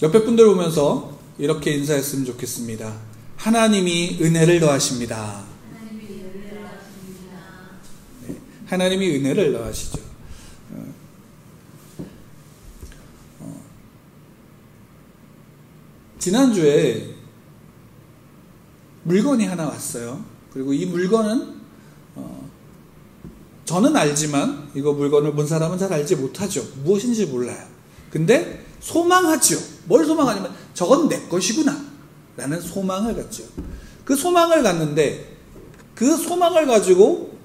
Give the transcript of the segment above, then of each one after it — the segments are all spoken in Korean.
옆에 분들 보면서 이렇게 인사했으면 좋겠습니다. 하나님이 은혜를 더하십니다. 네, 하나님이 은혜를 더하시죠. 지난주에 물건이 하나 왔어요. 그리고 이 물건은 저는 알지만 이거 물건을 본 사람은 잘 알지 못하죠. 무엇인지 몰라요. 근데 소망하죠. 뭘 소망하냐면 저건 내 것이구나 라는 소망을 갖죠. 그 소망을 갖는데 그 소망을 가지고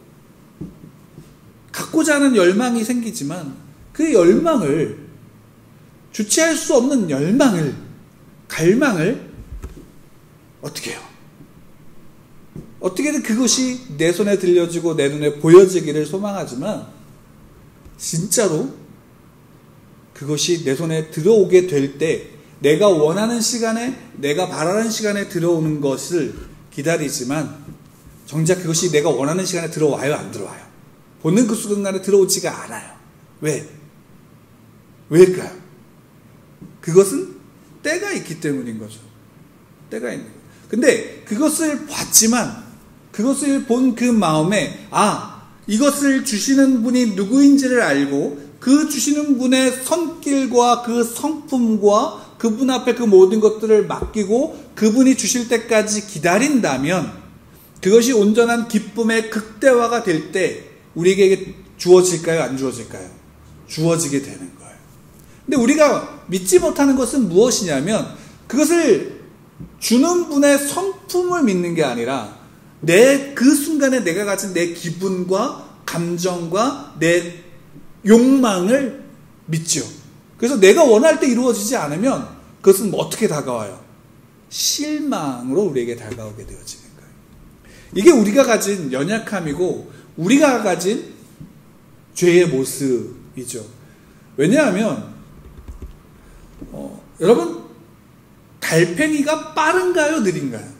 갖고자 하는 열망이 생기지만 그 열망을 주체할 수 없는 갈망을 어떻게 해요? 어떻게든 그것이 내 손에 들려지고 내 눈에 보여지기를 소망하지만 진짜로 그것이 내 손에 들어오게 될 때 내가 원하는 시간에 내가 바라는 시간에 들어오는 것을 기다리지만 정작 그것이 내가 원하는 시간에 들어와요, 안 들어와요? 보는 그 순간에 들어오지가 않아요. 왜일까요? 그것은 때가 있기 때문인 거죠. 때가 있는 거예요. 근데 그것을 봤지만 그것을 본 그 마음에 이것을 주시는 분이 누구인지를 알고 그 주시는 분의 손길과 그 성품과 그분 앞에 그 모든 것들을 맡기고 그분이 주실 때까지 기다린다면 그것이 온전한 기쁨의 극대화가 될 때 우리에게 주어질까요? 안 주어질까요? 주어지게 되는 거예요. 근데 우리가 믿지 못하는 것은 무엇이냐면 그것을 주는 분의 성품을 믿는 게 아니라 그 순간에 내가 가진 내 기분과 감정과 내 욕망을 믿죠. 그래서 내가 원할 때 이루어지지 않으면 그것은 어떻게 다가와요? 실망으로 우리에게 다가오게 되어지는 거예요. 이게 우리가 가진 연약함이고 우리가 가진 죄의 모습이죠. 왜냐하면 여러분 달팽이가 빠른가요? 느린가요?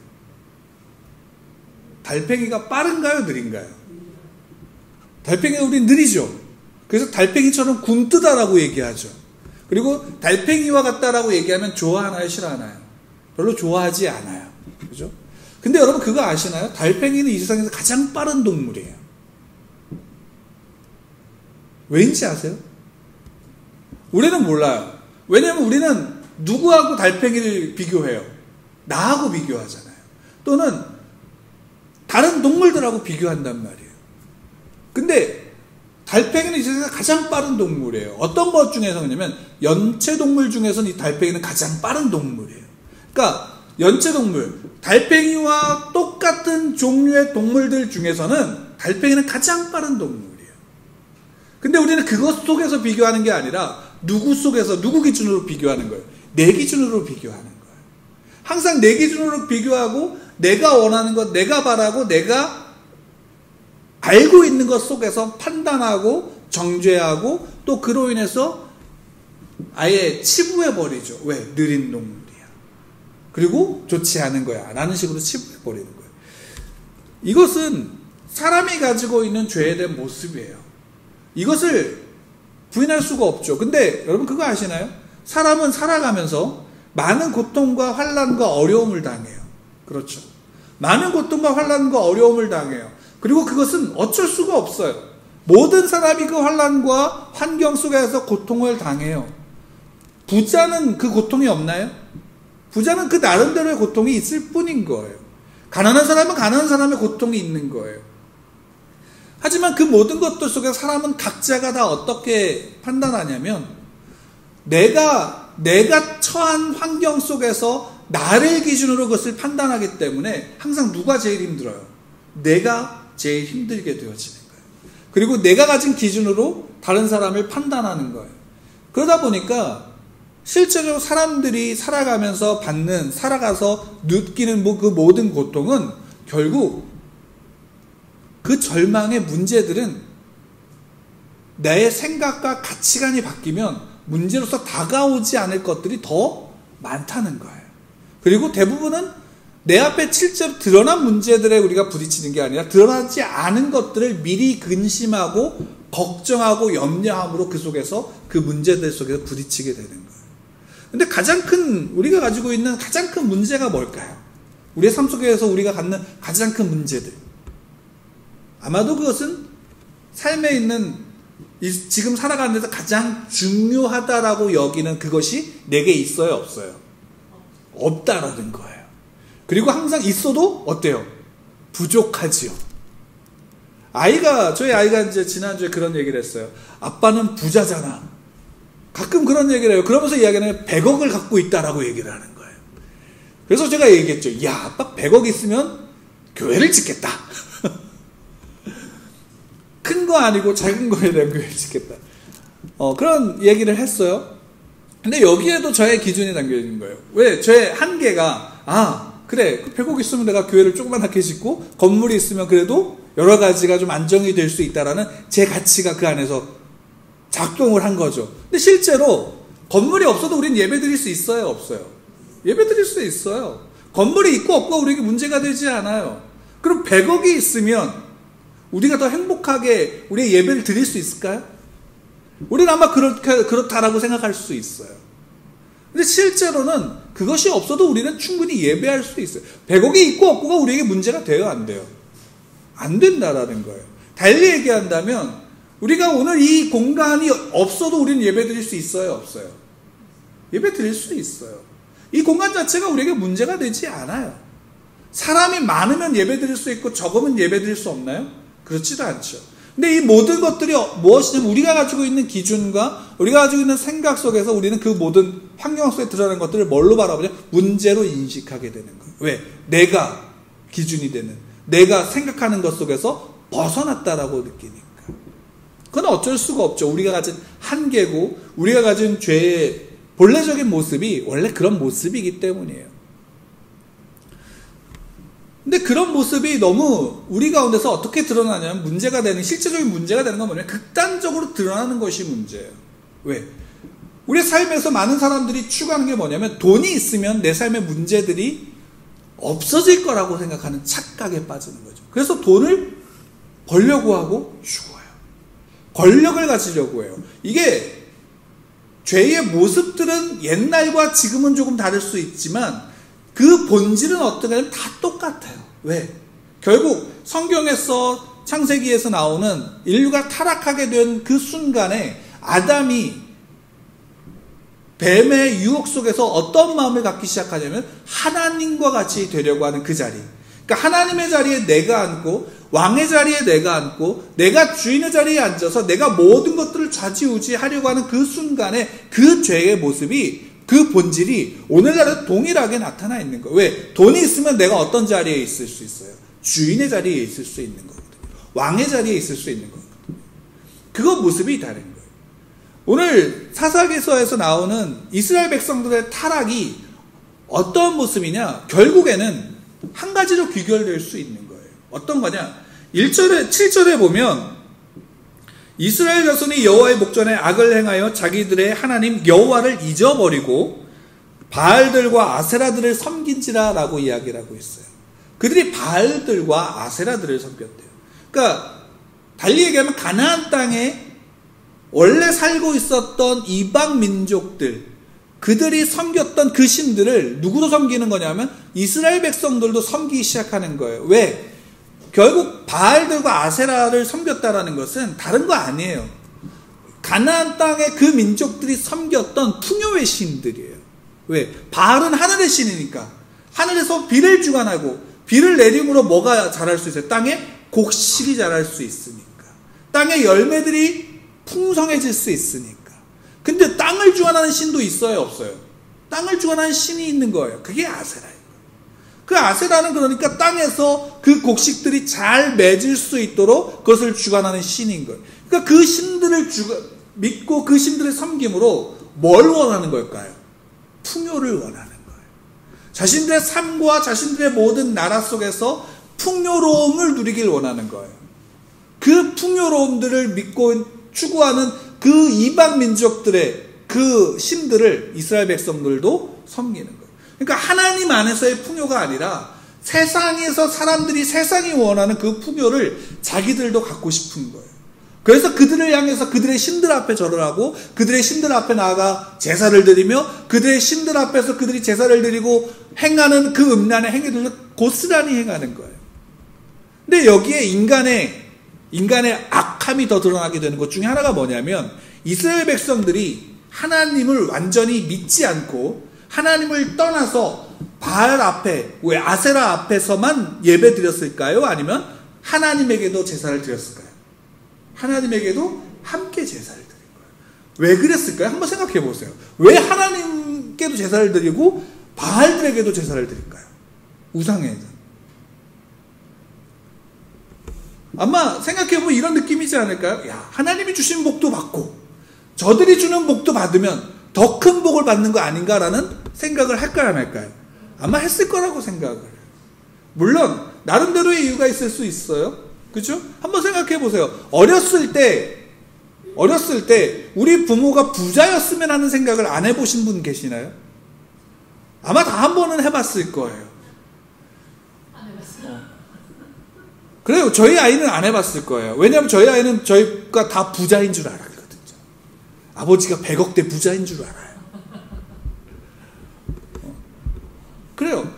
달팽이가 빠른가요? 느린가요? 달팽이가 우리 느리죠. 그래서 달팽이처럼 굼뜨다라고 얘기하죠. 그리고 달팽이와 같다라고 얘기하면 좋아하나요? 싫어하나요? 별로 좋아하지 않아요. 그죠? 근데 여러분 그거 아시나요? 달팽이는 이 세상에서 가장 빠른 동물이에요. 왜인지 아세요? 우리는 몰라요. 왜냐하면 우리는 누구하고 달팽이를 비교해요? 나하고 비교하잖아요. 또는 다른 동물들하고 비교한단 말이에요. 근데 달팽이는 이 세상에서 가장 빠른 동물이에요. 어떤 것 중에서 그러냐면 연체동물 중에서는 이 달팽이는 가장 빠른 동물이에요. 그러니까 연체동물, 달팽이와 똑같은 종류의 동물들 중에서는 달팽이는 가장 빠른 동물이에요. 근데 우리는 그것 속에서 비교하는 게 아니라 누구 속에서 누구 기준으로 비교하는 거예요? 내 기준으로 비교하는 거예요. 항상 내 기준으로 비교하고 내가 원하는 것, 내가 바라고 내가 알고 있는 것 속에서 판단하고 정죄하고 또 그로 인해서 아예 치부해버리죠. 왜? 느린 동물이야. 그리고 좋지 않은 거야. 라는 식으로 치부해버리는 거예요. 이것은 사람이 가지고 있는 죄에 대한 모습이에요. 이것을 부인할 수가 없죠. 근데 여러분 그거 아시나요? 사람은 살아가면서 많은 고통과 환난과 어려움을 당해요. 그렇죠. 많은 고통과 환난과 어려움을 당해요. 그리고 그것은 어쩔 수가 없어요. 모든 사람이 그 환난과 환경 속에서 고통을 당해요. 부자는 그 고통이 없나요? 부자는 그 나름대로의 고통이 있을 뿐인 거예요. 가난한 사람은 가난한 사람의 고통이 있는 거예요. 하지만 그 모든 것들 속에 사람은 각자가 다 어떻게 판단하냐면 내가 처한 환경 속에서 나를 기준으로 그것을 판단하기 때문에 항상 누가 제일 힘들어요? 내가 제일 힘들게 되어지는 거예요. 그리고 내가 가진 기준으로 다른 사람을 판단하는 거예요. 그러다 보니까 실제로 사람들이 살아가면서 살아가서 느끼는 그 모든 고통은 결국 그 절망의 문제들은 내 생각과 가치관이 바뀌면 문제로서 다가오지 않을 것들이 더 많다는 거예요. 그리고 대부분은 내 앞에 실제로 드러난 문제들에 우리가 부딪히는 게 아니라 드러나지 않은 것들을 미리 근심하고 걱정하고 염려함으로 그 속에서 그 문제들 속에서 부딪히게 되는 거예요. 근데 우리가 가지고 있는 가장 큰 문제가 뭘까요? 우리의 삶 속에서 우리가 갖는 가장 큰 문제들. 아마도 그것은 삶에 있는 지금 살아가는 데서 가장 중요하다라고 여기는 그것이 내게 있어요, 없어요? 없다라는 거예요. 그리고 항상 있어도 어때요? 부족하지요. 저희 아이가 이제 지난주에 그런 얘기를 했어요. 아빠는 부자잖아. 가끔 그런 얘기를 해요. 그러면서 이야기는 100억을 갖고 있다라고 얘기를 하는 거예요. 그래서 제가 얘기했죠. 야, 아빠 100억 있으면 교회를 짓겠다. 큰 거 아니고 작은 거에 대한 교회를 짓겠다. 그런 얘기를 했어요. 근데 여기에도 저의 기준이 담겨 있는 거예요. 왜? 저의 한계가, 그래, 100억 있으면 내가 교회를 조그맣게 짓고, 건물이 있으면 그래도 여러 가지가 좀 안정이 될 수 있다라는 제 가치가 그 안에서 작동을 한 거죠. 근데 실제로 건물이 없어도 우린 예배 드릴 수 있어요, 없어요? 예배 드릴 수 있어요. 건물이 있고 없고 우리에게 문제가 되지 않아요. 그럼 100억이 있으면 우리가 더 행복하게 우리의 예배를 드릴 수 있을까요? 우리는 아마 그렇다라고 생각할 수 있어요. 근데 실제로는 그것이 없어도 우리는 충분히 예배할 수 있어요. 100억이 있고 없고가 우리에게 문제가 돼요, 안 돼요? 안 된다라는 거예요. 달리 얘기한다면 우리가 오늘 이 공간이 없어도 우리는 예배 드릴 수 있어요, 없어요? 예배 드릴 수 있어요. 이 공간 자체가 우리에게 문제가 되지 않아요. 사람이 많으면 예배 드릴 수 있고 적으면 예배 드릴 수 없나요? 그렇지도 않죠. 근데 이 모든 것들이 무엇이냐면 우리가 가지고 있는 기준과 우리가 가지고 있는 생각 속에서 우리는 그 모든 환경 속에 드러나는 것들을 뭘로 바라보냐? 문제로 인식하게 되는 거예요. 왜? 내가 기준이 되는, 내가 생각하는 것 속에서 벗어났다라고 느끼니까. 그건 어쩔 수가 없죠. 우리가 가진 한계고 우리가 가진 죄의 본래적인 모습이 원래 그런 모습이기 때문이에요. 근데 그런 모습이 너무 우리 가운데서 어떻게 드러나냐면 문제가 되는, 실제적인 문제가 되는 건 뭐냐면 극단적으로 드러나는 것이 문제예요. 왜? 우리의 삶에서 많은 사람들이 추구하는 게 뭐냐면 돈이 있으면 내 삶의 문제들이 없어질 거라고 생각하는 착각에 빠지는 거죠. 그래서 돈을 벌려고 하고 죽어요. 권력을 가지려고 해요. 이게 죄의 모습들은 옛날과 지금은 조금 다를 수 있지만 그 본질은 어떻게 하면 다 똑같아요. 왜? 결국 성경에서 창세기에서 나오는 인류가 타락하게 된 그 순간에 아담이 뱀의 유혹 속에서 어떤 마음을 갖기 시작하냐면 하나님과 같이 되려고 하는 그 자리. 그러니까 하나님의 자리에 내가 앉고 왕의 자리에 내가 앉고 내가 주인의 자리에 앉아서 내가 모든 것들을 좌지우지하려고 하는 그 순간에 그 죄의 모습이, 그 본질이 오늘날은 동일하게 나타나 있는 거예요. 왜? 돈이 있으면 내가 어떤 자리에 있을 수 있어요? 주인의 자리에 있을 수 있는 거거든요. 왕의 자리에 있을 수 있는 거거든요. 그거 모습이 다른 거예요. 오늘 사사기서에서 나오는 이스라엘 백성들의 타락이 어떤 모습이냐? 결국에는 한 가지로 귀결될 수 있는 거예요. 어떤 거냐? 7절에 보면 이스라엘 자손이 여호와의 목전에 악을 행하여 자기들의 하나님 여호와를 잊어버리고 바알들과 아세라들을 섬긴지라 라고 이야기를 하고 있어요. 그들이 바알들과 아세라들을 섬겼대요. 그러니까 달리 얘기하면 가나안 땅에 원래 살고 있었던 이방 민족들, 그들이 섬겼던 그 신들을 누구도 섬기는 거냐면 이스라엘 백성들도 섬기기 시작하는 거예요. 왜? 결국 바알들과 아세라를 섬겼다라는 것은 다른 거 아니에요. 가나안 땅의 그 민족들이 섬겼던 풍요의 신들이에요. 왜? 바알은 하늘의 신이니까. 하늘에서 비를 주관하고 비를 내림으로 뭐가 자랄 수 있어요? 땅에 곡식이 자랄 수 있으니까. 땅의 열매들이 풍성해질 수 있으니까. 근데 땅을 주관하는 신도 있어요, 없어요? 땅을 주관하는 신이 있는 거예요. 그게 아세라예요. 그 아세라는 그러니까 땅에서 그 곡식들이 잘 맺을 수 있도록 그것을 주관하는 신인 거예요. 그러니까 그 신들을 믿고 그 신들을 섬김으로 뭘 원하는 걸까요? 풍요를 원하는 거예요. 자신들의 삶과 자신들의 모든 나라 속에서 풍요로움을 누리길 원하는 거예요. 그 풍요로움들을 믿고 추구하는 그 이방 민족들의 그 신들을 이스라엘 백성들도 섬기는 거예요. 그러니까 하나님 안에서의 풍요가 아니라 세상에서 사람들이 세상이 원하는 그 풍요를 자기들도 갖고 싶은 거예요. 그래서 그들을 향해서 그들의 신들 앞에 절을 하고 그들의 신들 앞에 나아가 제사를 드리며 그들의 신들 앞에서 그들이 제사를 드리고 행하는 그 음란의 행위들을 고스란히 행하는 거예요. 근데 여기에 인간의 악함이 더 드러나게 되는 것 중에 하나가 뭐냐면 이스라엘 백성들이 하나님을 완전히 믿지 않고 하나님을 떠나서 바알 앞에, 왜 아세라 앞에서만 예배 드렸을까요? 아니면 하나님에게도 제사를 드렸을까요? 하나님에게도 함께 제사를 드린 거예요. 왜 그랬을까요? 한번 생각해 보세요. 왜 하나님께도 제사를 드리고 바알들에게도 제사를 드릴까요? 우상에는. 아마 생각해보면 이런 느낌이지 않을까요? 야, 하나님이 주신 복도 받고 저들이 주는 복도 받으면 더 큰 복을 받는 거 아닌가라는 생각을 할까요, 말까요? 아마 했을 거라고 생각을 해요. 물론 나름대로의 이유가 있을 수 있어요. 그렇죠? 한번 생각해 보세요. 어렸을 때 우리 부모가 부자였으면 하는 생각을 안 해보신 분 계시나요? 아마 다 한 번은 해봤을 거예요. 안 해봤어요. 그래요. 저희 아이는 안 해봤을 거예요. 왜냐하면 저희 아이는 저희가 다 부자인 줄 알거든요. 아버지가 100억대 부자인 줄 알아요. 그래요.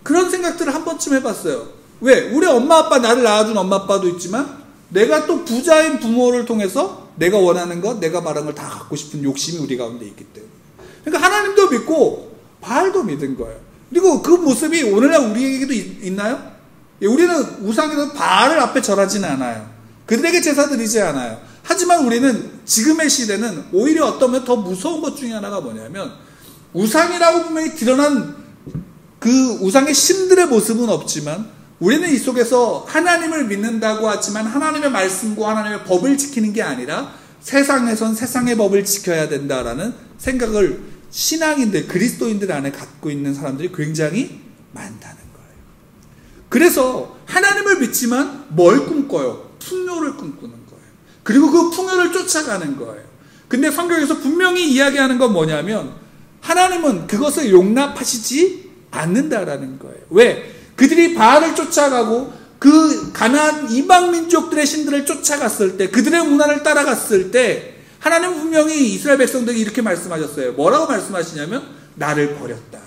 그런 생각들을 한 번쯤 해봤어요. 왜? 우리 엄마 아빠, 나를 낳아준 엄마 아빠도 있지만 내가 또 부자인 부모를 통해서 내가 원하는 것, 내가 바라는 걸 다 갖고 싶은 욕심이 우리 가운데 있기 때문에. 그러니까 하나님도 믿고 바알도 믿은 거예요. 그리고 그 모습이 오늘날 우리에게도 있나요? 우리는 우상에서 바알을 앞에 절하지는 않아요. 그들에게 제사 드리지 않아요. 하지만 우리는 지금의 시대는 오히려 어떠면 더 무서운 것 중에 하나가 뭐냐면 우상이라고 분명히 드러난 그 우상의 신들의 모습은 없지만 우리는 이 속에서 하나님을 믿는다고 하지만 하나님의 말씀과 하나님의 법을 지키는 게 아니라 세상에선 세상의 법을 지켜야 된다라는 생각을 신앙인들, 그리스도인들 안에 갖고 있는 사람들이 굉장히 많다는 거예요. 그래서 하나님을 믿지만 뭘 꿈꿔요? 풍요를 꿈꾸는 거예요. 그리고 그 풍요를 쫓아가는 거예요. 근데 성경에서 분명히 이야기하는 건 뭐냐면 하나님은 그것을 용납하시지 않는다라는 거예요. 왜? 그들이 바알을 쫓아가고 그 가나안 이방 민족들의 신들을 쫓아갔을 때, 그들의 문화를 따라갔을 때 하나님은 분명히 이스라엘 백성들이 이렇게 말씀하셨어요. 뭐라고 말씀하시냐면 나를 버렸다.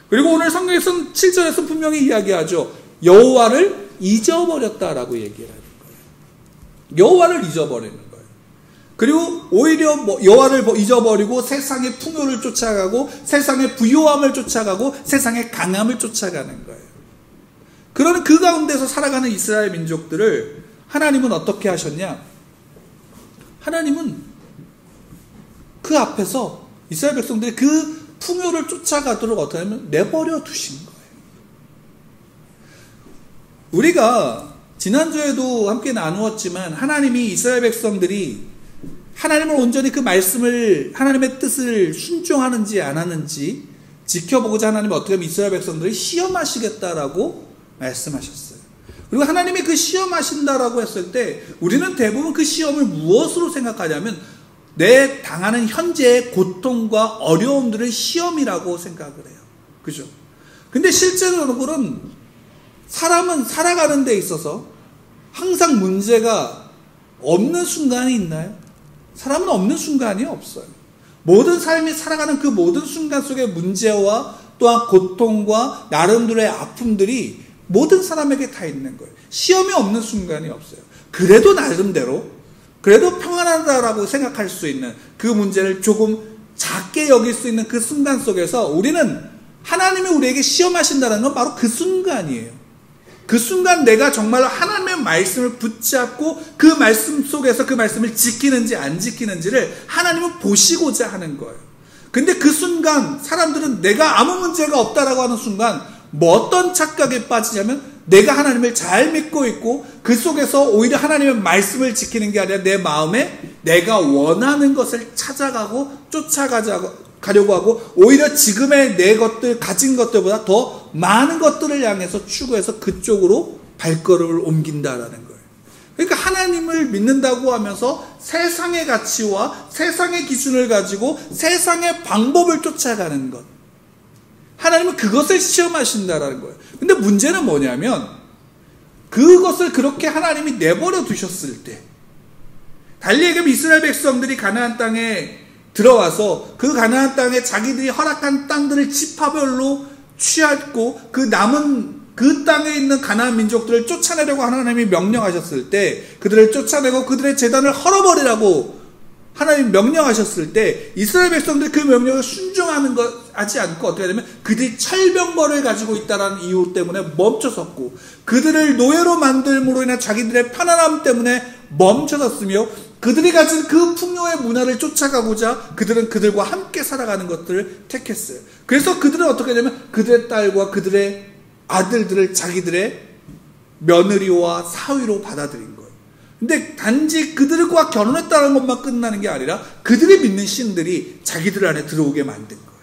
그리고 오늘 성경에서는 7절에서 분명히 이야기하죠. 여호와를 잊어버렸다라고 얘기를 하는 거예요. 여호와를 잊어버리는 거예요. 그리고 오히려 여호와를 잊어버리고 세상의 풍요를 쫓아가고 세상의 부요함을 쫓아가고 세상의 강함을 쫓아가는 거예요. 그러는 그 가운데서 살아가는 이스라엘 민족들을 하나님은 어떻게 하셨냐? 하나님은 그 앞에서 이스라엘 백성들이 그 풍요를 쫓아가도록 어떻게 하면 내버려 두신 거예요. 우리가 지난주에도 함께 나누었지만 하나님이 이스라엘 백성들이 하나님을 온전히 그 말씀을, 하나님의 뜻을 순종하는지 안 하는지 지켜보고자 하나님은 어떻게 하면 이스라엘 백성들을 시험하시겠다라고 말씀하셨어요. 그리고 하나님이 그 시험하신다라고 했을 때 우리는 대부분 그 시험을 무엇으로 생각하냐면 내 당하는 현재의 고통과 어려움들을 시험이라고 생각을 해요. 그죠? 근데 실제로는 사람은 살아가는 데 있어서 항상 문제가 없는 순간이 있나요? 사람은 없는 순간이 없어요. 모든 삶이 살아가는 그 모든 순간 속에 문제와 또한 고통과 나름대로의 아픔들이 모든 사람에게 다 있는 거예요. 시험이 없는 순간이 없어요. 그래도 나름대로, 그래도 평안하다라고 생각할 수 있는 그 문제를 조금 작게 여길 수 있는 그 순간 속에서 우리는 하나님이 우리에게 시험하신다는 건 바로 그 순간이에요. 그 순간 내가 정말 하나님의 말씀을 붙잡고 그 말씀 속에서 그 말씀을 지키는지 안 지키는지를 하나님은 보시고자 하는 거예요. 근데 그 순간 사람들은 내가 아무 문제가 없다라고 하는 순간 뭐 어떤 착각에 빠지냐면 내가 하나님을 잘 믿고 있고 그 속에서 오히려 하나님의 말씀을 지키는 게 아니라 내 마음에 내가 원하는 것을 찾아가고 쫓아가려고 하고 오히려 지금의 내 것들, 가진 것들보다 더 많은 것들을 향해서 추구해서 그쪽으로 발걸음을 옮긴다라는 거예요. 그러니까 하나님을 믿는다고 하면서 세상의 가치와 세상의 기준을 가지고 세상의 방법을 쫓아가는 것. 하나님은 그것을 시험하신다라는 거예요. 근데 문제는 뭐냐면 그것을 그렇게 하나님이 내버려 두셨을 때 달리 얘기하면 이스라엘 백성들이 가나안 땅에 들어와서 그 가나안 땅에 자기들이 허락한 땅들을 지파별로 취하고 그 남은 그 땅에 있는 가나안 민족들을 쫓아내려고 하나님이 명령하셨을 때, 그들을 쫓아내고 그들의 제단을 헐어버리라고 하나님이 명령하셨을 때, 이스라엘 백성들이 그 명령을 순종하는 것 하지 않고 어떻게 되냐면 그들이 철병벌을 가지고 있다는 이유 때문에 멈춰섰고, 그들을 노예로 만들므로 인한 자기들의 편안함 때문에 멈춰섰으며, 그들이 가진 그 풍요의 문화를 쫓아가고자 그들은 그들과 함께 살아가는 것들을 택했어요. 그래서 그들은 어떻게 되냐면 그들의 딸과 그들의 아들들을 자기들의 며느리와 사위로 받아들인 거예요. 근데 단지 그들과 결혼했다는 것만 끝나는 게 아니라 그들이 믿는 신들이 자기들 안에 들어오게 만든 거예요.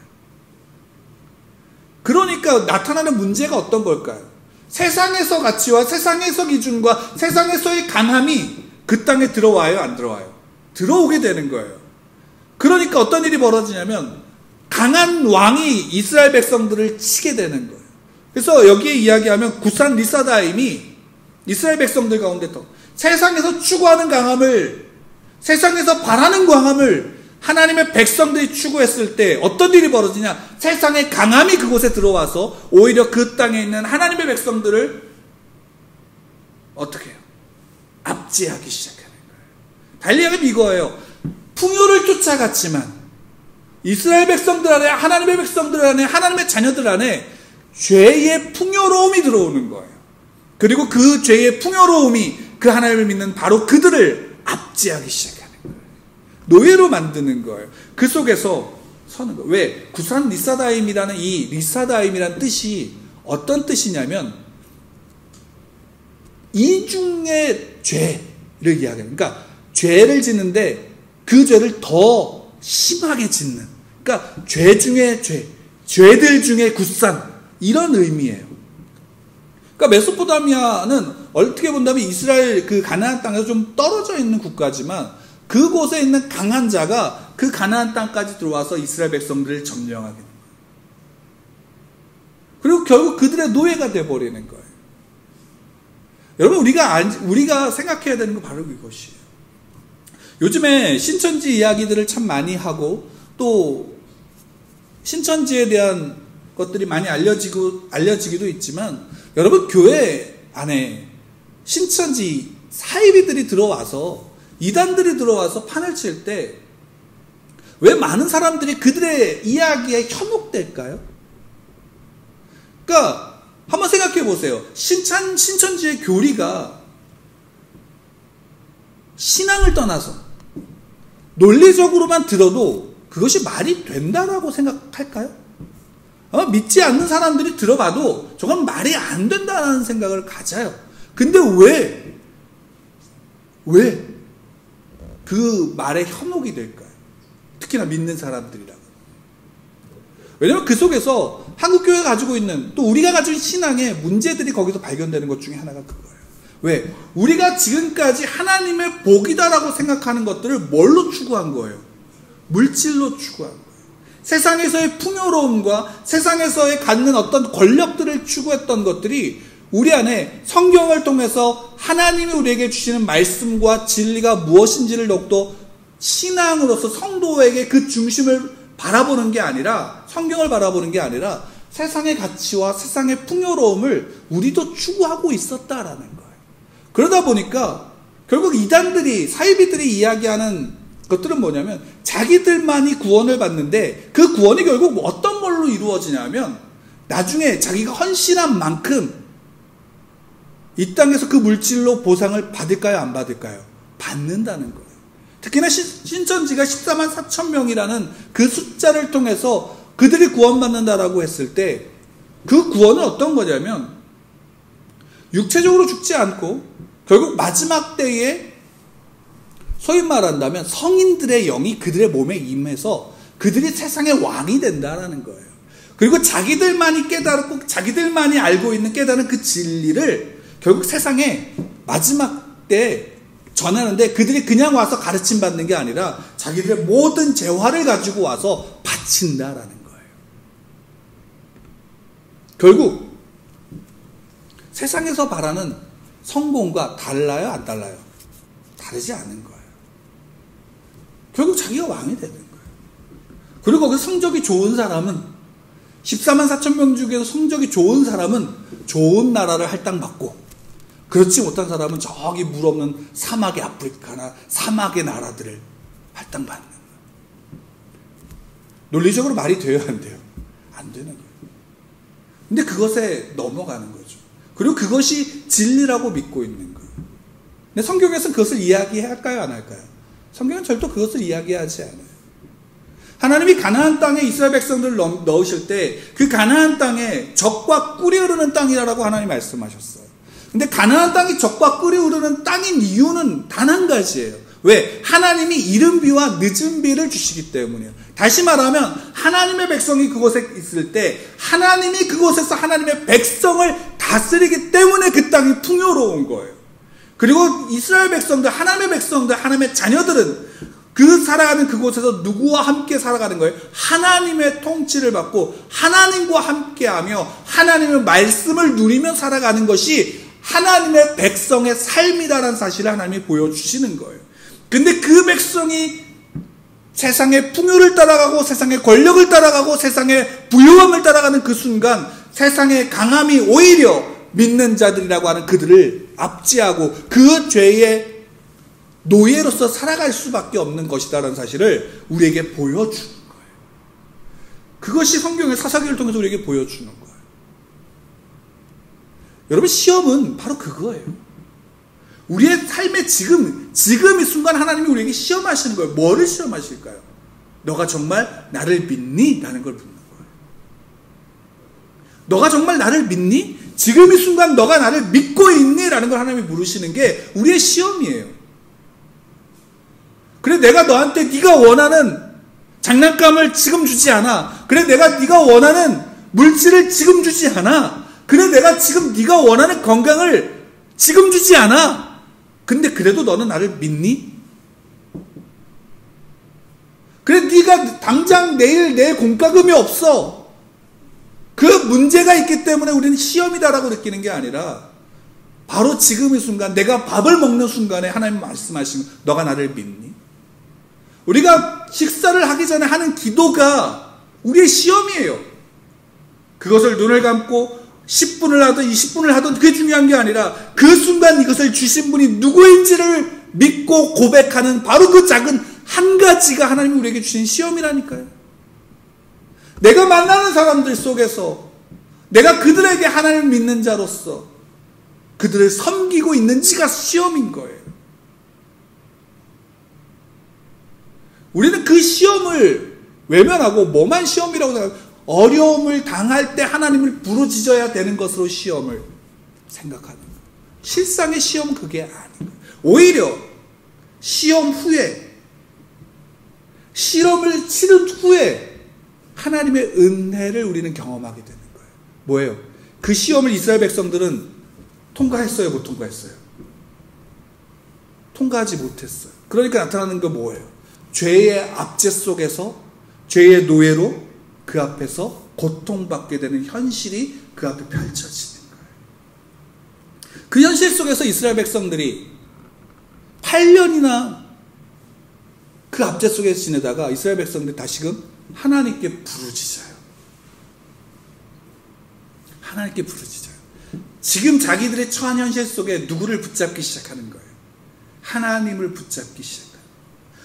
그러니까 나타나는 문제가 어떤 걸까요? 세상에서 가치와 세상에서 기준과 세상에서의 강함이 그 땅에 들어와요, 안 들어와요? 들어오게 되는 거예요. 그러니까 어떤 일이 벌어지냐면 강한 왕이 이스라엘 백성들을 치게 되는 거예요. 그래서 여기에 이야기하면 구산 리사다임이 이스라엘 백성들 가운데 더 세상에서 추구하는 강함을, 세상에서 바라는 강함을 하나님의 백성들이 추구했을 때 어떤 일이 벌어지냐? 세상의 강함이 그곳에 들어와서 오히려 그 땅에 있는 하나님의 백성들을 어떻게 해요? 압제하기 시작하는 거예요. 달리 얘기하면 이거예요. 풍요를 쫓아갔지만 이스라엘 백성들 안에, 하나님의 백성들 안에, 하나님의 자녀들 안에 죄의 풍요로움이 들어오는 거예요. 그리고 그 죄의 풍요로움이 그 하나님을 믿는 바로 그들을 압제하기 시작하는 거예요. 노예로 만드는 거예요. 그 속에서 서는 거예요. 왜? 구산 리사다임이라는 이 리사다임이라는 뜻이 어떤 뜻이냐면 이중의 죄를 이야기해요. 그러니까 죄를 짓는데 그 죄를 더 심하게 짓는, 그러니까 죄 중에 죄, 죄들 중에 굿산, 이런 의미예요. 그러니까 메소포타미아는 어떻게 본다면 이스라엘 그 가나안 땅에서 좀 떨어져 있는 국가지만 그곳에 있는 강한 자가 그 가나안 땅까지 들어와서 이스라엘 백성들을 점령하게 됩니다. 그리고 결국 그들의 노예가 되어버리는 거예요. 여러분, 우리가 생각해야 되는 건 바로 이것이에요. 요즘에 신천지 이야기들을 참 많이 하고 또 신천지에 대한 것들이 많이 알려지기도 있지만, 여러분, 교회 안에 신천지 사이비들이 들어와서, 이단들이 들어와서 판을 칠 때 왜 많은 사람들이 그들의 이야기에 현혹될까요? 그러니까 한번 생각해 보세요. 신천지의 교리가 신앙을 떠나서 논리적으로만 들어도 그것이 말이 된다라고 생각할까요? 아마 믿지 않는 사람들이 들어봐도 저건 말이 안 된다는 생각을 가져요. 근데 왜 그 말에 현혹이 될까요? 특히나 믿는 사람들이라고. 왜냐면 그 속에서 한국교회가 가지고 있는, 또 우리가 가지고 있는 신앙의 문제들이 거기서 발견되는 것 중에 하나가 그거예요. 왜? 우리가 지금까지 하나님의 복이다라고 생각하는 것들을 뭘로 추구한 거예요? 물질로 추구한 거예요. 세상에서의 풍요로움과 세상에서의 갖는 어떤 권력들을 추구했던 것들이 우리 안에 성경을 통해서 하나님이 우리에게 주시는 말씀과 진리가 무엇인지를 더욱더 신앙으로서 성도에게 그 중심을 바라보는 게 아니라, 성경을 바라보는 게 아니라 세상의 가치와 세상의 풍요로움을 우리도 추구하고 있었다라는 거예요. 그러다 보니까 결국 이단들이, 사이비들이 이야기하는 것들은 뭐냐면 자기들만이 구원을 받는데 그 구원이 결국 어떤 걸로 이루어지냐면 나중에 자기가 헌신한 만큼 이 땅에서 그 물질로 보상을 받을까요, 안 받을까요? 받는다는 거예요. 특히나 신천지가 14만 4천 명이라는 그 숫자를 통해서 그들이 구원받는다라고 했을 때 그 구원은 어떤 거냐면 육체적으로 죽지 않고 결국 마지막 때에 소위 말한다면 성인들의 영이 그들의 몸에 임해서 그들이 세상의 왕이 된다라는 거예요. 그리고 자기들만이 깨달았고 자기들만이 알고 있는 깨달은 그 진리를 결국 세상에 마지막 때 전하는데 그들이 그냥 와서 가르침 받는 게 아니라 자기들의 모든 재화를 가지고 와서 바친다라는 거예요. 결국 세상에서 바라는 성공과 달라요, 안 달라요? 다르지 않은 거예요. 결국 자기가 왕이 되는 거예요. 그리고 거기 성적이 좋은 사람은 14만 4천 명 중에서 성적이 좋은 사람은 좋은 나라를 할당받고, 그렇지 못한 사람은 저기 물 없는 사막의 아프리카나 사막의 나라들을 할당받는 거예요. 논리적으로 말이 돼요, 안 돼요? 안 되는 거예요. 근데 그것에 넘어가는 거죠. 그리고 그것이 진리라고 믿고 있는 거예요. 근데 성경에서는 그것을 이야기할까요, 안 할까요? 성경은 절대 그것을 이야기하지 않아요. 하나님이 가나안 땅에 이스라엘 백성들을 넣으실 때 그 가나안 땅에 젖과 꿀이 흐르는 땅이라고 하나님 말씀하셨어요. 근데 가나안 땅이 젖과 꿀이 흐르는 땅인 이유는 단 한 가지예요. 왜? 하나님이 이른 비와 늦은 비를 주시기 때문이에요. 다시 말하면 하나님의 백성이 그곳에 있을 때 하나님이 그곳에서 하나님의 백성을 다스리기 때문에 그 땅이 풍요로운 거예요. 그리고 이스라엘 백성들, 하나님의 백성들, 하나님의 자녀들은 그 살아가는 그곳에서 누구와 함께 살아가는 거예요? 하나님의 통치를 받고 하나님과 함께하며 하나님의 말씀을 누리며 살아가는 것이 하나님의 백성의 삶이라는 사실을 하나님이 보여주시는 거예요. 근데 그 백성이 세상의 풍요를 따라가고 세상의 권력을 따라가고 세상의 부유함을 따라가는 그 순간 세상의 강함이 오히려 믿는 자들이라고 하는 그들을 압제하고 그 죄의 노예로서 살아갈 수밖에 없는 것이다라는 사실을 우리에게 보여주는 거예요. 그것이 성경의 사사기를 통해서 우리에게 보여주는 거예요. 여러분, 시험은 바로 그거예요. 우리의 삶의 지금 이 순간 하나님이 우리에게 시험하시는 거예요. 뭐를 시험하실까요? 너가 정말 나를 믿니? 라는 걸 묻는 거예요. 너가 정말 나를 믿니? 지금 이 순간 너가 나를 믿고 있니? 라는 걸 하나님이 물으시는 게 우리의 시험이에요. 그래, 내가 너한테 네가 원하는 장난감을 지금 주지 않아. 그래, 내가 네가 원하는 물질을 지금 주지 않아. 그래, 내가 지금 네가 원하는 건강을 지금 주지 않아. 근데 그래도 너는 나를 믿니? 그래, 네가 당장 내일 내 공과금이 없어. 그 문제가 있기 때문에 우리는 시험이다라고 느끼는 게 아니라 바로 지금 이 순간, 내가 밥을 먹는 순간에 하나님 말씀하시면 너가 나를 믿니? 우리가 식사를 하기 전에 하는 기도가 우리의 시험이에요. 그것을 눈을 감고 10분을 하든 20분을 하든 그게 중요한 게 아니라 그 순간 이것을 주신 분이 누구인지를 믿고 고백하는 바로 그 작은 한 가지가 하나님이 우리에게 주신 시험이라니까요. 내가 만나는 사람들 속에서 내가 그들에게 하나님을 믿는 자로서 그들을 섬기고 있는지가 시험인 거예요. 우리는 그 시험을 외면하고 뭐만 시험이라고 생각해요? 어려움을 당할 때 하나님을 부르짖어야 되는 것으로 시험을 생각하는 거예요. 실상의 시험은 그게 아닌 거예요. 오히려 시험 후에, 실험을 치른 후에 하나님의 은혜를 우리는 경험하게 되는 거예요. 뭐예요? 그 시험을 이스라엘 백성들은 통과했어요? 못 통과했어요? 통과하지 못했어요. 그러니까 나타나는 게 뭐예요? 죄의 압제 속에서 죄의 노예로 그 앞에서 고통받게 되는 현실이 그 앞에 펼쳐지는 거예요. 그 현실 속에서 이스라엘 백성들이 8년이나 그 압제 속에서 지내다가 이스라엘 백성들이 다시금 하나님께 부르짖어요. 하나님께 부르짖어요. 지금 자기들의 처한 현실 속에 누구를 붙잡기 시작하는 거예요? 하나님을 붙잡기 시작해요.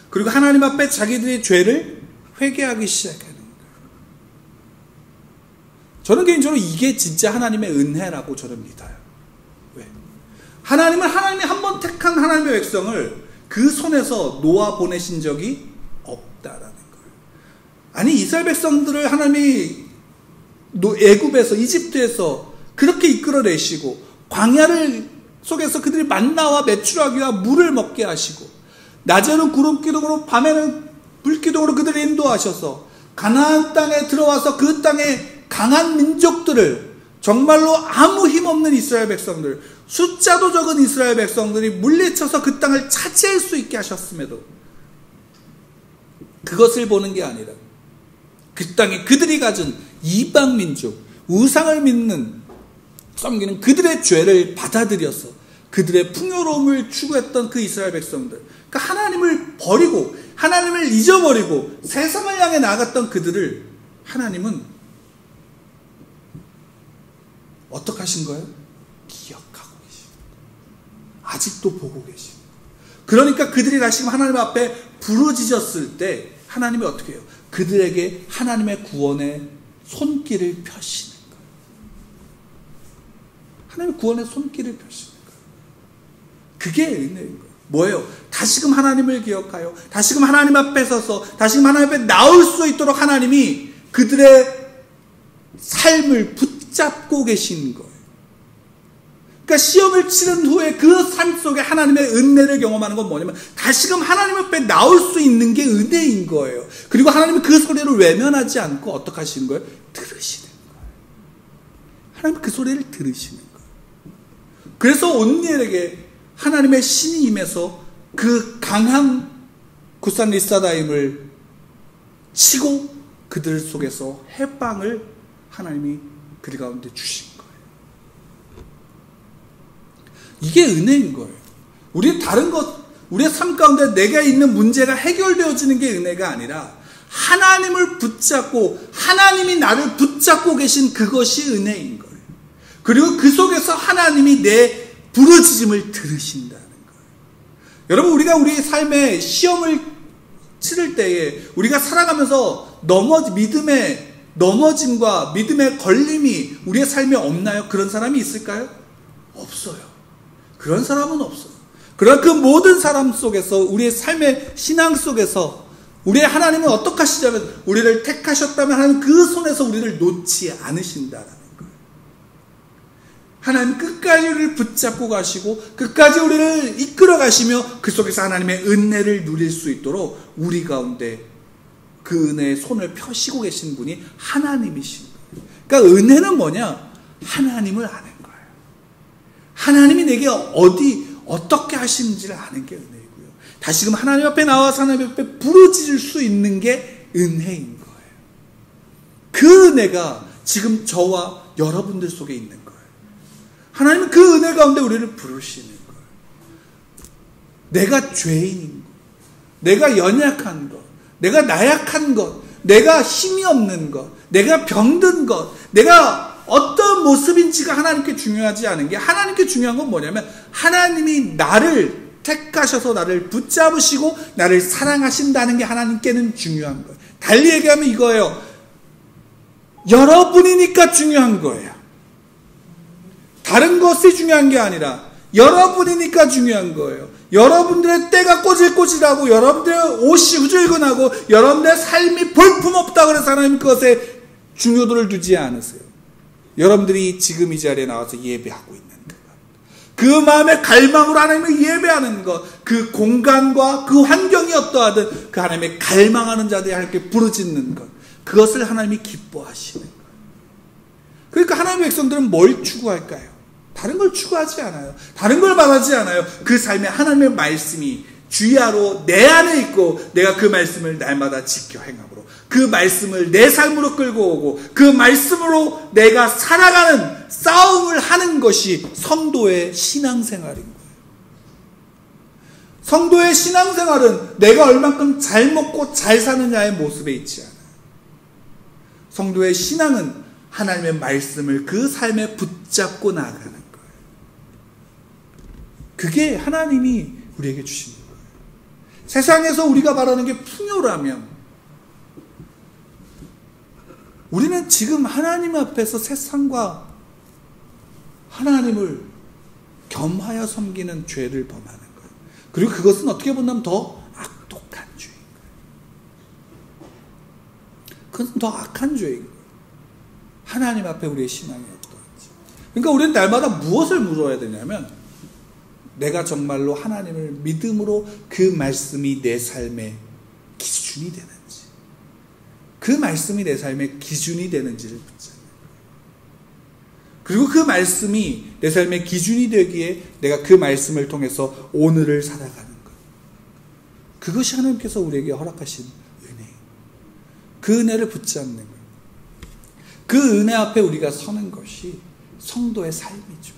그리고 하나님 앞에 자기들의 죄를 회개하기 시작하는 거예요. 저는 개인적으로 이게 진짜 하나님의 은혜라고 저는 믿어요. 왜? 하나님은 하나님이 한 번 택한 하나님의 백성을 그 손에서 놓아 보내신 적이 없다라는 거예요. 아니, 이스라엘 백성들을 하나님이 애굽에서, 이집트에서 그렇게 이끌어내시고 광야를 속에서 그들이 만나와 메추라기와 물을 먹게 하시고 낮에는 구름기둥으로 밤에는 불기둥으로 그들을 인도하셔서 가나안 땅에 들어와서 그 땅에 강한 민족들을, 정말로 아무 힘없는 이스라엘 백성들, 숫자도 적은 이스라엘 백성들이 물리쳐서 그 땅을 차지할 수 있게 하셨음에도 그것을 보는 게 아니라 그 땅에 그들이 가진 이방 민족, 우상을 믿는, 섬기는 그들의 죄를 받아들여서 그들의 풍요로움을 추구했던 그 이스라엘 백성들, 그러니까 하나님을 버리고 하나님을 잊어버리고 세상을 향해 나아갔던 그들을 하나님은 어떻게 하신 거예요? 기억하고 계신 거예요. 아직도 보고 계신 거예요. 그러니까 그들이 다시금 하나님 앞에 부르짖었을 때 하나님이 어떻게 해요? 그들에게 하나님의 구원의 손길을 펴시는 거예요. 하나님의 구원의 손길을 펴시는 거예요. 그게 은혜인 거예요. 뭐예요? 다시금 하나님을 기억하여 다시금 하나님 앞에 서서 다시금 하나님 앞에 나올 수 있도록 하나님이 그들의 삶을 붙잡고 계신 거예요. 그러니까 시험을 치른 후에 그 삶 속에 하나님의 은혜를 경험하는 건 뭐냐면 다시금 하나님 앞에 나올 수 있는 게 은혜인 거예요. 그리고 하나님은 그 소리를 외면하지 않고 어떻게 하시는 거예요? 들으시는 거예요. 하나님은 그 소리를 들으시는 거예요. 그래서 온니엘에게 하나님의 신이 임해서 그 강한 구산 리사다임을 치고 그들 속에서 해방을 하나님이 그들 가운데 주신 거예요. 이게 은혜인 거예요. 우리는 다른 것, 우리의 삶 가운데 내가 있는 문제가 해결되어지는 게 은혜가 아니라 하나님을 붙잡고 하나님이 나를 붙잡고 계신 그것이 은혜인 거예요. 그리고 그 속에서 하나님이 내 부르짖음을 들으신다는 거예요. 여러분, 우리가 우리의 삶에 시험을 치를 때에 우리가 살아가면서 믿음의 넘어짐과 믿음의 걸림이 우리의 삶에 없나요? 그런 사람이 있을까요? 없어요. 그런 사람은 없어요. 그러나 그 모든 사람 속에서 우리의 삶의 신앙 속에서 우리의 하나님은 어떻게 하시냐면 우리를 택하셨다면 하나님 그 손에서 우리를 놓지 않으신다라는 거예요. 하나님 끝까지 우리를 붙잡고 가시고 끝까지 우리를 이끌어 가시며 그 속에서 하나님의 은혜를 누릴 수 있도록 우리 가운데 그 은혜의 손을 펴시고 계신 분이 하나님이신 거예요. 그러니까 은혜는 뭐냐? 하나님을 아는 거예요. 하나님이 내게 어떻게 하시는지를 아는 게 은혜이고요. 다시금 하나님 앞에 나와서 하나님 앞에 부르짖을 수 있는 게 은혜인 거예요. 그 은혜가 지금 저와 여러분들 속에 있는 거예요. 하나님은 그 은혜 가운데 우리를 부르시는 거예요. 내가 죄인인 것, 내가 연약한 것, 내가 나약한 것, 내가 힘이 없는 것, 내가 병든 것, 내가 어떤 모습인지가 하나님께 중요하지 않은 게, 하나님께 중요한 건 뭐냐면 하나님이 나를 택하셔서 나를 붙잡으시고 나를 사랑하신다는 게 하나님께는 중요한 거예요. 달리 얘기하면 이거예요. 여러분이니까 중요한 거예요. 다른 것이 중요한 게 아니라 여러분이니까 중요한 거예요. 여러분들의 때가 꼬질꼬질하고 여러분들의 옷이 후줄근하고 여러분들의 삶이 볼품없다 그래서 하나님 그것에 중요도를 두지 않으세요. 여러분들이 지금 이 자리에 나와서 예배하고 있는 것, 그 마음의 갈망으로 하나님을 예배하는 것, 그 공간과 그 환경이 어떠하든 그 하나님의 갈망하는 자들이 하나님께 부르짖는 것, 그것을 하나님이 기뻐하시는 거예요. 그러니까 하나님의 백성들은 뭘 추구할까요? 다른 걸 추구하지 않아요. 다른 걸 바라지 않아요. 그 삶에 하나님의 말씀이 주야로 내 안에 있고 내가 그 말씀을 날마다 지켜 행함으로 그 말씀을 내 삶으로 끌고 오고 그 말씀으로 내가 살아가는 싸움을 하는 것이 성도의 신앙생활인 거예요. 성도의 신앙생활은 내가 얼만큼 잘 먹고 잘 사느냐의 모습에 있지 않아요. 성도의 신앙은 하나님의 말씀을 그 삶에 붙잡고 나아가는 거예요. 그게 하나님이 우리에게 주시는 거예요. 세상에서 우리가 바라는 게 풍요라면 우리는 지금 하나님 앞에서 세상과 하나님을 겸하여 섬기는 죄를 범하는 거예요. 그리고 그것은 어떻게 본다면 더 악독한 죄인 거예요. 그것은 더 악한 죄인 거예요. 하나님 앞에 우리의 신앙이 어떠한지. 그러니까 우리는 날마다 무엇을 물어야 되냐면 내가 정말로 하나님을 믿음으로 그 말씀이 내 삶의 기준이 되는지, 그 말씀이 내 삶의 기준이 되는지를 묻잖아요. 그리고 그 말씀이 내 삶의 기준이 되기에 내가 그 말씀을 통해서 오늘을 살아가는 것, 그것이 하나님께서 우리에게 허락하신 은혜, 그 은혜를 붙잡는 것, 그 은혜 앞에 우리가 서는 것이 성도의 삶이죠.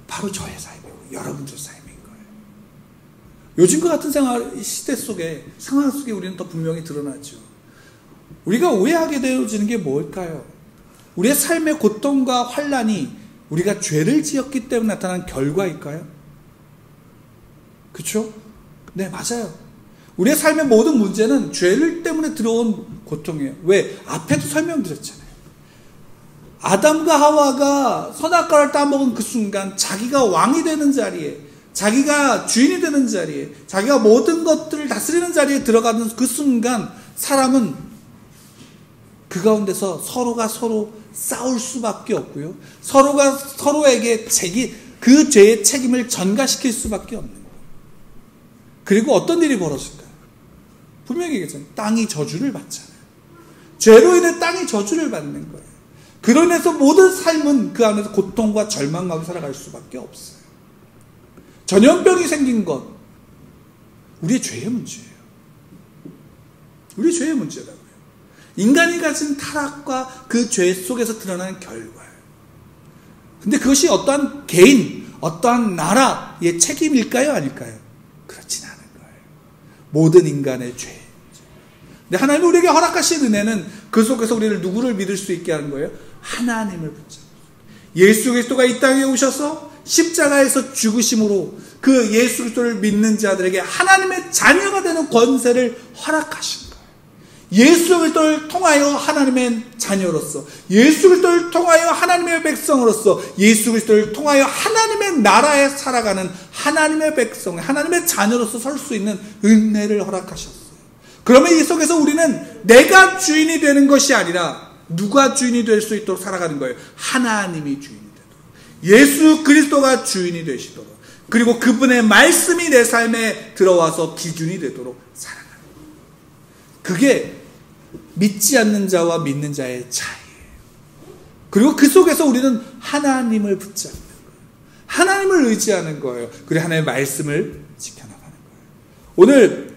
바로 저의 삶이고 여러분들 삶인 거예요. 요즘과 같은 시대 속에, 상황 속에 우리는 더 분명히 드러나죠. 우리가 오해하게 되어지는 게 뭘까요? 우리의 삶의 고통과 환난이 우리가 죄를 지었기 때문에 나타난 결과일까요? 그렇죠? 네, 맞아요. 우리의 삶의 모든 문제는 죄를 때문에 들어온 고통이에요. 왜? 앞에도 설명드렸잖아요. 아담과 하와가 선악과를 따먹은 그 순간 자기가 왕이 되는 자리에, 자기가 주인이 되는 자리에, 자기가 모든 것들을 다스리는 자리에 들어가는 그 순간 사람은 그 가운데서 서로가 서로 싸울 수밖에 없고요. 서로가 서로에게 그 죄의 책임을 전가시킬 수밖에 없는 거예요. 그리고 어떤 일이 벌어질까요? 분명히 얘기했잖아요. 땅이 저주를 받잖아요. 죄로 인해 땅이 저주를 받는 거예요. 그로 인해서 모든 삶은 그 안에서 고통과 절망 가운데 살아갈 수밖에 없어요. 전염병이 생긴 것, 우리의 죄의 문제예요. 우리의 죄의 문제라고요. 인간이 가진 타락과 그 죄 속에서 드러나는 결과예요. 근데 그것이 어떠한 개인, 어떠한 나라의 책임일까요? 아닐까요? 그렇진 않은 거예요. 모든 인간의 죄. 근데 하나님이 우리에게 허락하신 은혜는 그 속에서 우리를 누구를 믿을 수 있게 하는 거예요? 하나님을 붙잡고. 예수 그리스도가 이 땅에 오셔서 십자가에서 죽으심으로 그 예수 그리스도를 믿는 자들에게 하나님의 자녀가 되는 권세를 허락하신 거예요. 예수 그리스도를 통하여 하나님의 자녀로서, 예수 그리스도를 통하여 하나님의 백성으로서, 예수 그리스도를 통하여 하나님의 나라에 살아가는 하나님의 백성, 하나님의 자녀로서 설 수 있는 은혜를 허락하셨어요. 그러면 이 속에서 우리는 내가 주인이 되는 것이 아니라 누가 주인이 될 수 있도록 살아가는 거예요? 하나님이 주인이 되도록, 예수 그리스도가 주인이 되시도록, 그리고 그분의 말씀이 내 삶에 들어와서 기준이 되도록 살아가는 거예요. 그게 믿지 않는 자와 믿는 자의 차이예요. 그리고 그 속에서 우리는 하나님을 붙잡는 거예요. 하나님을 의지하는 거예요. 그리고 하나님의 말씀을 지켜나가는 거예요. 오늘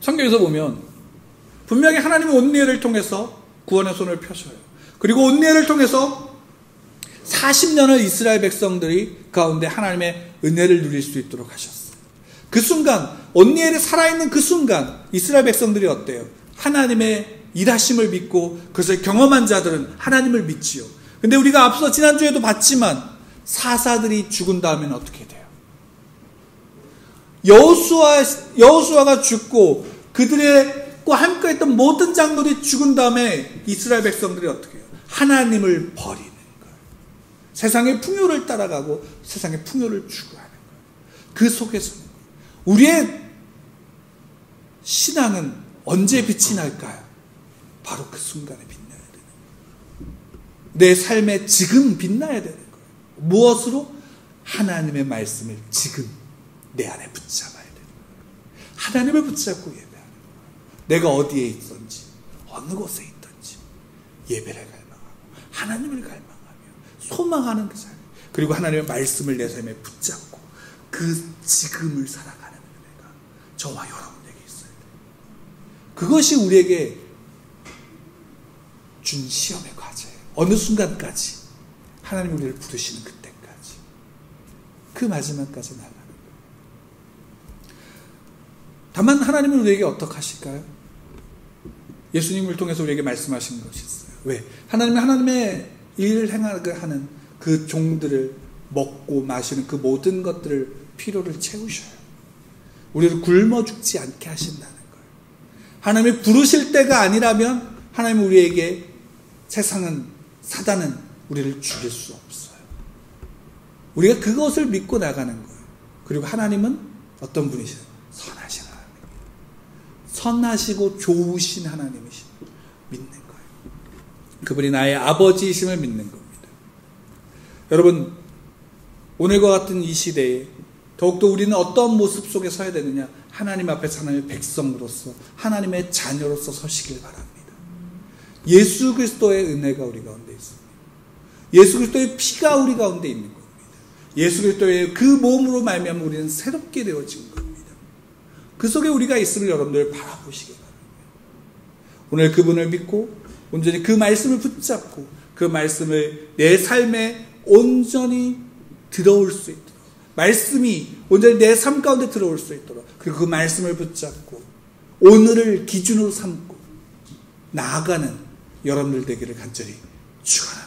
성경에서 보면 분명히 하나님은 온니엘을 통해서 구원의 손을 펴셔요. 그리고 온니엘을 통해서 40년을 이스라엘 백성들이 가운데 하나님의 은혜를 누릴 수 있도록 하셨어요. 그 순간, 온니엘이 살아있는 그 순간 이스라엘 백성들이 어때요? 하나님의 일하심을 믿고 그것을 경험한 자들은 하나님을 믿지요. 근데 우리가 앞서 지난주에도 봤지만 사사들이 죽은 다음에는 어떻게 돼요? 여호수아가 죽고 그들과 함께 했던 모든 장로들이 죽은 다음에 이스라엘 백성들이 어떻게 해요? 하나님을 버리는 거예요. 세상의 풍요를 따라가고 세상의 풍요를 추구하는 거예요. 그 속에서 우리의 신앙은 언제 빛이 날까요? 바로 그 순간에 빛나야 되는 거예요. 내 삶에 지금 빛나야 되는 거예요. 무엇으로? 하나님의 말씀을 지금 내 안에 붙잡아야 되는 거예요. 하나님을 붙잡고 예배하는 거예요. 내가 어디에 있든지 어느 곳에 있든지 예배를 갈망하고 하나님을 갈망하며 소망하는 그 삶, 그리고 하나님의 말씀을 내 삶에 붙잡고 그 지금을 살아가는 은혜가 저와 여러분에게 있어야 돼요. 그것이 우리에게 준 시험의 과제예요. 어느 순간까지 하나님이 우리를 부르시는 그때까지, 그 마지막까지 나가는 거예요. 다만 하나님은 우리에게 어떻게 하실까요? 예수님을 통해서 우리에게 말씀하신 것이 있어요. 왜? 하나님의 일을 행하는 그 종들을 먹고 마시는 그 모든 것들을 필요를 채우셔요. 우리를 굶어 죽지 않게 하신다는 거예요. 하나님이 부르실 때가 아니라면 하나님은 우리에게 세상은, 사단은 우리를 죽일 수 없어요. 우리가 그것을 믿고 나가는 거예요. 그리고 하나님은 어떤 분이시죠? 선하신 하나님이에요. 선하시고 좋으신 하나님이시죠. 믿는 거예요. 그분이 나의 아버지이심을 믿는 겁니다. 여러분, 오늘과 같은 이 시대에 더욱더 우리는 어떤 모습 속에 서야 되느냐? 하나님 앞에서 하나님의 백성으로서, 하나님의 자녀로서 서시길 바랍니다. 예수 그리스도의 은혜가 우리 가운데 있습니다. 예수 그리스도의 피가 우리 가운데 있는 겁니다. 예수 그리스도의 그 몸으로 말미암아 우리는 새롭게 되어진 겁니다. 그 속에 우리가 있음을 여러분들 바라보시기 바랍니다. 오늘 그분을 믿고 온전히 그 말씀을 붙잡고 그 말씀을 내 삶에 온전히 들어올 수 있도록, 말씀이 온전히 내 삶 가운데 들어올 수 있도록, 그리고 그 말씀을 붙잡고 오늘을 기준으로 삼고 나아가는 여러분들 되기를 간절히 축원합니다.